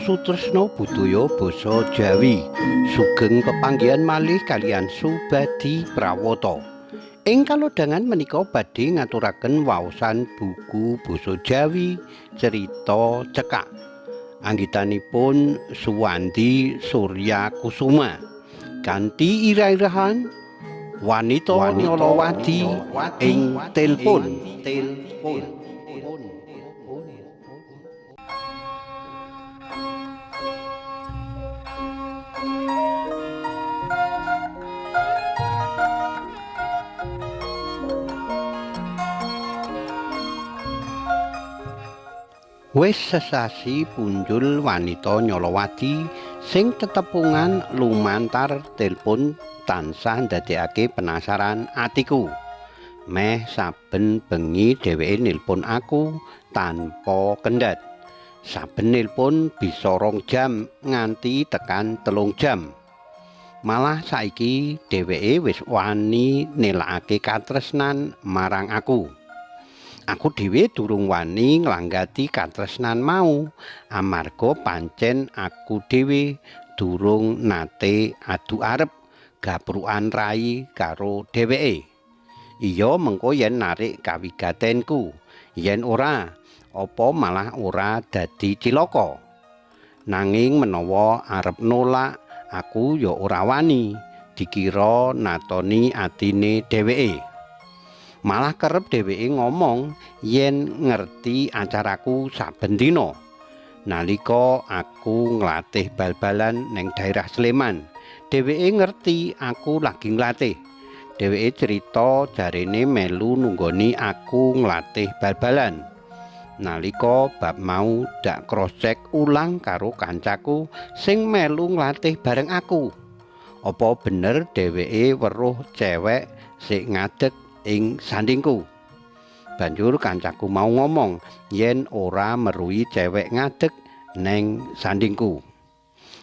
Sutresna budaya basa Jawi sugeng pepanggihan malih kalian Subadi Prawata. Ing kalodhangan menika badhe ngaturaken waosan buku basa Jawi Cerita Cekak. Anggitanipun Suwandi Surya Kusuma kanthi irah-irahan Wanita Nyolowati ing Telpon. Wis sesasi punjul Wanita Nyolowati sing tetepungan lumantar telpon tansah ndadekake penasaran atiku. Meh saben bengi dheweke nilpon aku tanpa kendhat. Saben nilpon bisa 2 jam nganti tekan 3 jam. Malah saiki dheweke wis wani nélakake katresnan marang aku. Aku dhewe durung wani nglanggati katresnan mau amarga pancen aku dhewe durung nate adu arep gaprukan rai karo dheweke. Iya mengko yen narik kawigatenku, yen ora apa malah ora dadi cilaka. Nanging menawa arep nolak aku ya ora wani dikira natoni atine dheweke. Malah kerep dheweke ngomong yen ngerti acaraku saben dina. Nalika aku nglatih bal-balan ning daerah Sleman, dheweke ngerti aku lagi nglatih. Dheweke cerita jarene melu nunggoni aku nglatih bal-balan. Nalika bab mau dak cross-check ulang karo kancaku sing melu nglatih bareng aku. Apa bener dheweke weruh cewek sing ngadeg ing sandingku. Banjur kancaku mau ngomong yen ora meruhi cewek ngadeg neng sandingku.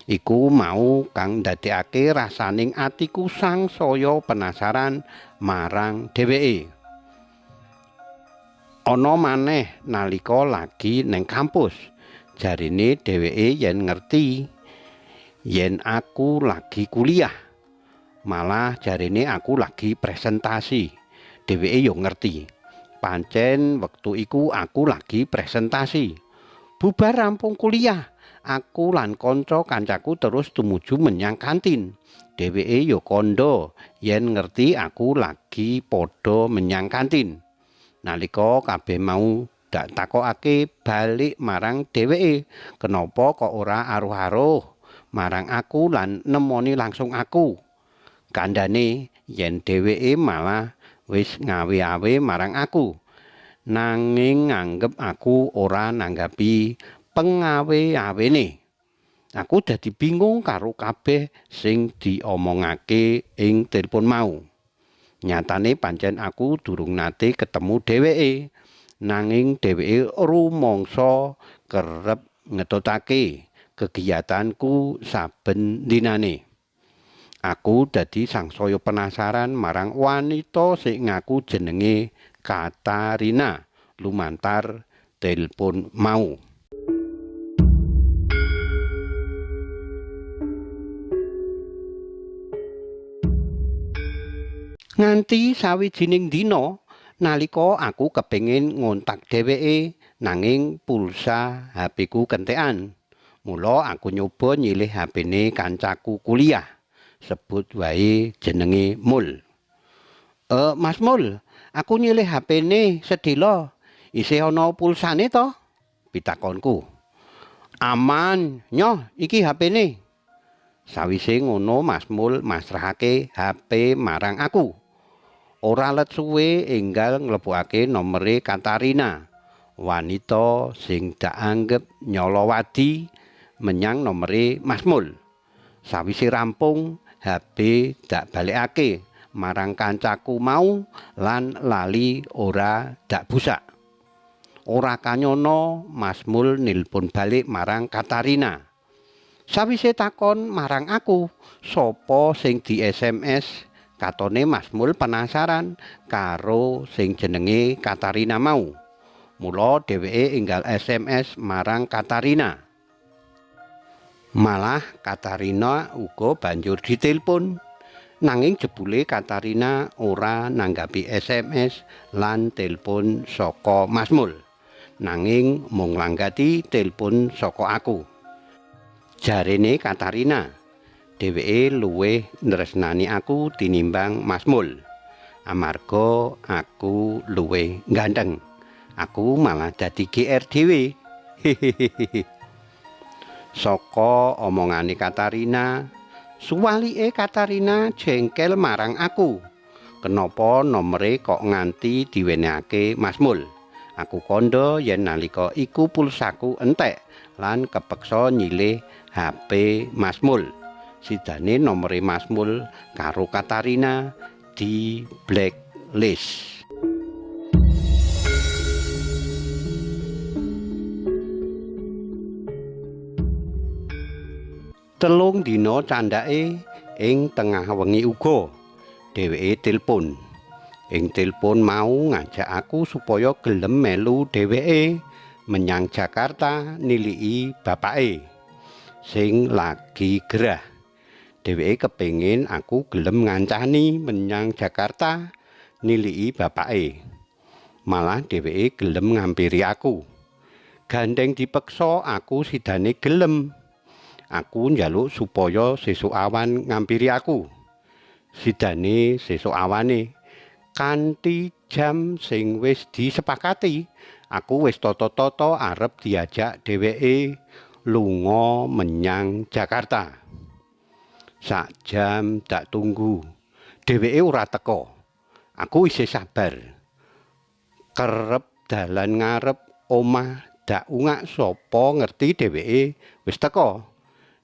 Iku mau kang ndadekake rasaning atiku sangsaya penasaran marang dheweke. Ana maneh nalika lagi neng kampus, jarine dheweke yen ngerti yen aku lagi kuliah. Malah jarine aku lagi presentasi. Dheweke yo ngerti. Pancen wektu iku aku lagi presentasi. Bubar rampung kuliah, aku lan kanca-kancaku terus tumuju menyang kantin. Dheweke yo kandha yen ngerti aku lagi padha menyang kantin. Nalika kabeh mau dak takokake balik marang dheweke, kenapa kok ora aruh-aruh marang aku lan nemoni langsung aku. Kandhane yen dheweke malah wis ngawe-awe marang aku, nanging nganggep aku ora nanggapi pengawe-awene. Aku dadi bingung karo kabeh sing diomongake ing telepon mau. Nyatane pancen aku durung nate ketemu dheweke, nanging dheweke rumangsa kerep ngetutake kegiatanku saben dinane. Aku dadi sangsaya penasaran marang wanita sing ngaku jenenge Katarina lumantar telepon mau. Nganti sawijining dina nalika aku kepengin ngontak dheweke nanging pulsa HP-ku kentekan. Mula aku nyoba nyilih HP-ne kancaku kuliah. Sebut wae jenenge Mul. Mas Mul, aku nyilih HP-ne sedhela. Isih ana pulsane to? Pitakonku. Aman, nyoh iki HP-ne. Sawise ngono Mas Mul masrahake HP marang aku. Ora let suwe enggal nglebokake nomere Katarina, wanita sing dak anggep nyolowati menyang nomere Mas Mul. Sawise rampung HP dak balekake marang kancaku mau lan lali ora dak busak. Ora kanyono Mas Mul nilpun balik marang Katarina. Sawise takon marang aku, sapa sing di SMS, katone Mas Mul penasaran karo sing jenenge Katarina mau. Mula dheweke enggal SMS marang Katarina. Malah Katarina uga banjur ditelepon. Nanging jebule Katarina ora nanggapi SMS lan telepon saka Mas Mul. Nanging mung langgati telepon saka aku. Jarene Katarina, dheweke luwih nresnani aku tinimbang Mas Mul. Amarga aku luwih ganteng. Aku malah dadi GR dhewe. Saka omongane Katarina, suwalike Katarina jengkel marang aku. Kenapa nomere kok nganti diwenehake Mas Mul? Aku kandha yen nalika iku pulsaku entek lan kepeksa nyilih HP Mas Mul. Sidane nomere Mas Mul karo Katarina di blacklist. Telung dina candhake ing tengah wengi uga dheweke telepon. Ing telepon mau ngajak aku supaya gelem melu dheweke menyang Jakarta niliki bapake sing lagi gerah. Dheweke kepengin aku gelem ngancani menyang Jakarta niliki bapake. Malah dheweke gelem ngampiri aku. Gandeng dipeksa aku sidane gelem. Aku njaluk supaya sesuk awan ngampiri aku. Sidane sesuk awane kanthi jam sing wis disepakati, aku wis tata-tata arep diajak dheweke lunga menyang Jakarta. Sak jam tak tunggu, dheweke ora teka. Aku isih sabar. Kerep dalan ngarep omah dak ungak sapa ngerti dheweke wis teka.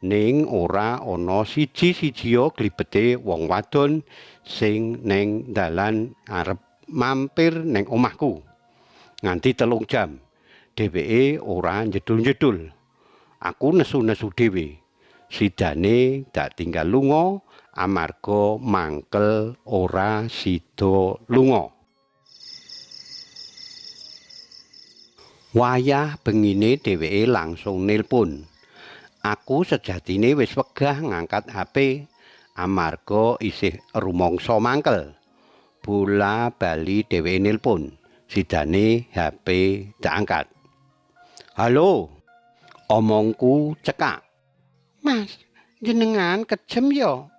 Ning ora ana siji-sijia glibete wong wadon sing neng dalan arep mampir neng omahku. Nganti 3 jam, dheweke ora njedul-njedul. Aku nesu-nesu dhewe. Sidane dak tinggal lunga amarga mangkel ora sida lunga. Wayah bengine dheweke langsung nelpon. Aku sejatine wis wegah ngangkat HP amarga isih rumangsa mangkel. Bola bali dheweke nelpon. Sidane HP tak angkat. "Halo." Omongku cekak. "Mas, jenengan kejem ya?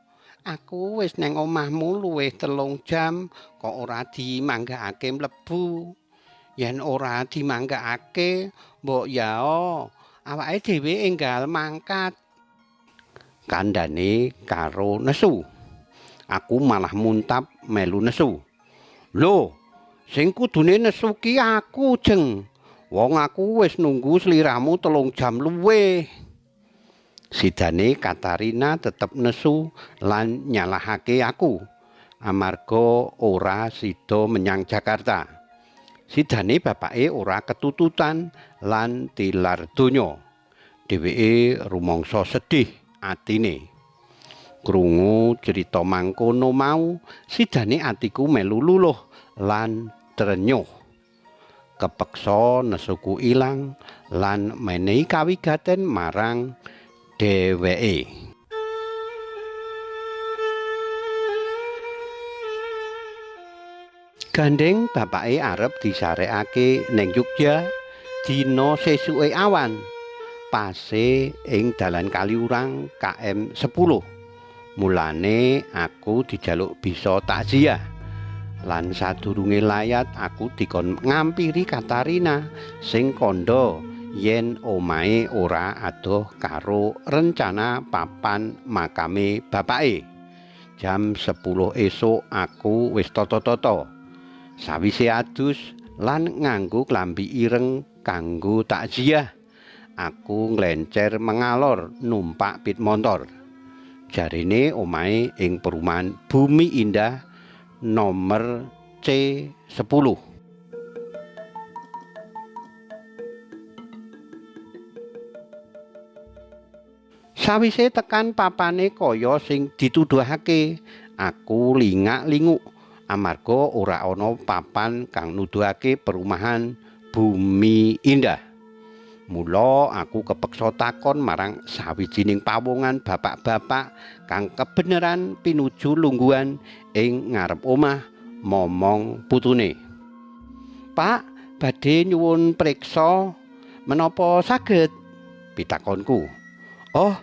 Aku wis neng omahmu luwih 3 jam kok ora dimanggakake mlebu. Yen ora dimanggakake, mbok yao awake dhewe enggal mangkat." Kandhane karo nesu. Aku malah muntap melu nesu. "Lho, sing kudune nesu ki aku, Jeng. Wong aku wis nunggu sliramu 3 jam luwih." Sidane Katarina tetep nesu lan nyalahake aku amarga ora sida menyang Jakarta. Sidane bapake ora ketututan lan tilar donya. Dheweke rumangsa sedih atine. Krungu cerita mangkono mau, sidane atiku melu luluh lan trenyuh. Kepeksa nesuku ilang lan menehi kawigaten marang dheweke. Gandeng bapake arep disarekake neng Yogya dina sesuke awan. Pase ing dalan Kaliurang KM 10. Mulane aku dijaluk bisa takziah. Lan sadurunge layat aku dikon ngampiri Katarina sing kandha yen omahe ora adoh karo rencana papan makame bapake. Jam 10 esuk aku wis tata-tata. Sawise adus lan nganggo klambi ireng kanggo takziah, aku nglencer mengalor numpak pit motor. Jarine omahe ing perumahan Bumi Indah nomor C10. Sawise tekan papane kaya sing dituduhake, aku lingak-linguk amarga ora ana papan kang nuduhake perumahan Bumi Indah. Mula aku kepeksa takon marang sawijining pawongan bapak-bapak kang kebeneran pinuju lungguhan ing ngarep omah momong putune. "Pak, badhe nyuwun priksa menapa saged?" pitakonku. "Oh,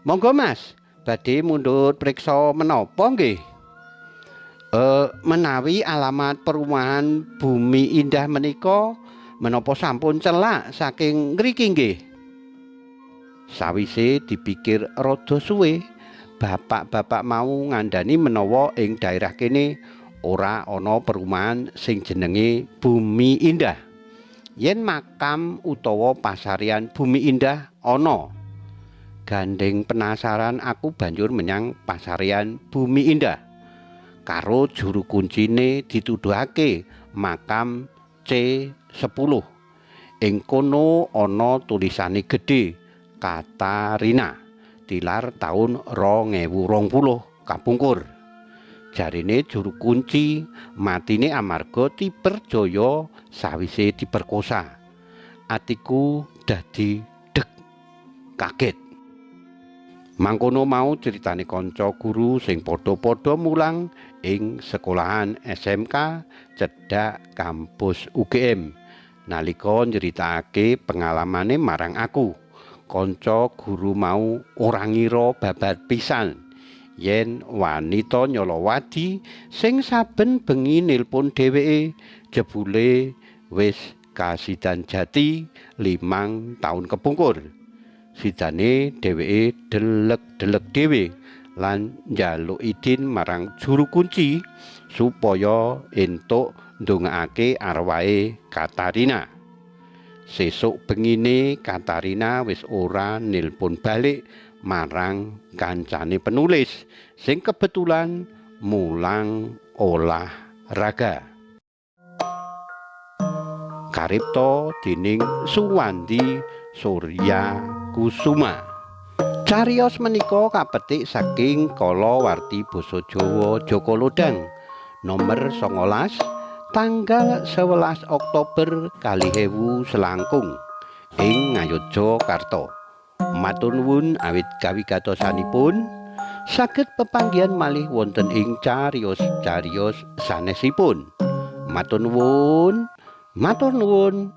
monggo Mas, badhe mundhut priksa menapa nggih?" Menawi alamat perumahan Bumi Indah menika menapa sampun celak saking ngriki nggih?" Sawise dipikir rada suwe, bapak-bapak mau ngandhani menawa ing daerah kene ora ana perumahan sing jenenge Bumi Indah. Yen makam utawa pasarian Bumi Indah ana. Gandeng penasaran aku banjur menyang pasarian Bumi Indah. Karo juru kuncine dituduhake makam C10. Ing kono ana tulisane gedhe Katarina, tilar taun 2020 kapungkur. Jarine juru kunci matine amarga diperjaya sawise diperkosa. Atiku dadi deg kaget. Mangkono mau ceritane kanca guru sing padha-padha mulang ing sekolahan SMK cedhak kampus UGM. Nalika nyeritakake pengalamane marang aku, kanca guru mau ora ngira babat pisan yen wanita Nyolowati sing saben bengi nilpun dheweke jebule wis kasidan jati 5 taun kepungkur. Sidane dheweke delek-delek dhewe lan njaluk idin marang juru kunci supaya entuk ndongakake arwahe Katarina. Sesuk bengine Katarina wis ora nilpun balik marang kancane penulis sing kebetulan mulang olahraga. Karipta dening Suwandi Surya Kusuma. Cariyos menika kapetik saking kalawarti basa Jawa Jaka Lodang nomor 19 tanggal 11 Oktober 2000 selangkung ing Ngayogyakarta. Matur nuwun awit kawigatosanipun saged pepanggihan malih wonten ing cariyos-cariyos sanesipun. Matur nuwun, nuwun.